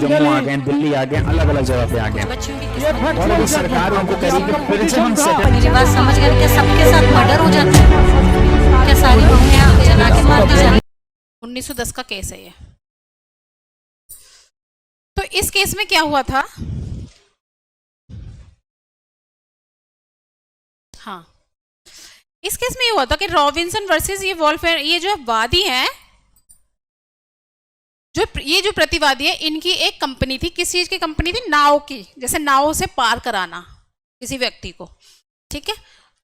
जम्मू आ गए, दिल्ली आ गए, अलग अलग जगह पे आ गए, और अभी सरकार उनको करेगी प्रिजन सेटल। मेरी बात समझ गए? क्या सबके साथ मर्डर हो जाता है? क्या सारी बहुएं जला के मार दी जाती? 1910 का केस है ये। तो इस केस में क्या हुआ था? हाँ, इस केस में ये हुआ था कि रॉबिन्सन वर्सेस ये वॉल्फेयर, ये जो वादी हैं, ये जो प्रतिवादी है, इनकी एक कंपनी थी। किस चीज की कंपनी थी? नाव की, जैसे नाव से पार कराना किसी व्यक्ति को, ठीक है।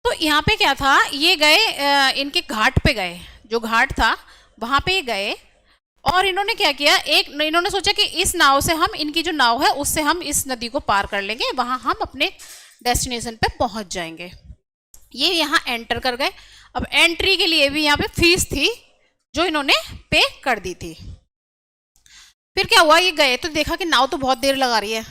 तो यहाँ पे क्या था, ये गए इनके घाट पे गए, जो घाट था वहां पे गए, और इन्होंने क्या किया, इन्होंने सोचा कि इस नाव से हम, इनकी जो नाव है उससे हम इस नदी को पार कर लेंगे, वहां हम अपने डेस्टिनेशन पे पहुंच जाएंगे। ये यहाँ एंटर कर गए। अब एंट्री के लिए भी यहाँ पे फीस थी जो इन्होंने पे कर दी थी। फिर क्या हुआ, ये गए तो देखा कि नाव तो बहुत देर लगा रही है,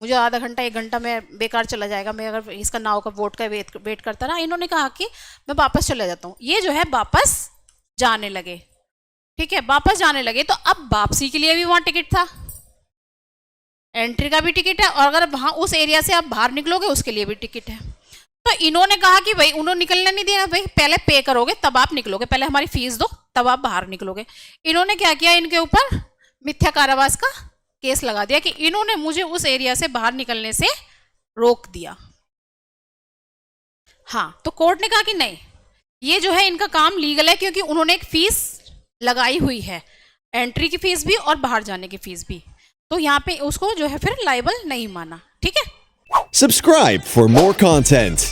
मुझे आधा घंटा 1 घंटा में बेकार चला जाएगा, मैं अगर इसका नाव का बोट का वेट करता रहा। इन्होंने कहा कि मैं वापस चला जाता हूँ। ये जो है वापस जाने लगे, ठीक है, वापस जाने लगे। तो अब वापसी के लिए भी वहां टिकट था, एंट्री का भी टिकट है, और अगर वहां उस एरिया से आप बाहर निकलोगे उसके लिए भी टिकट है। तो इन्होंने कहा कि भाई, उन्होंने निकलने नहीं दिया, भाई पहले पे करोगे तब आप निकलोगे, पहले हमारी फीस दो तब आप बाहर निकलोगे। इन्होंने क्या किया, इनके ऊपर मिथ्या कारावास का केस लगा दिया कि इन्होंने मुझे उस एरिया से बाहर निकलने से रोक दिया। हाँ, तो कोर्ट ने कहा कि नहीं, ये जो है इनका काम लीगल है, क्योंकि उन्होंने एक फीस लगाई हुई है, एंट्री की फीस भी और बाहर जाने की फीस भी। तो यहाँ पे उसको जो है फिर लायबल नहीं माना, ठीक है। Subscribe for more content.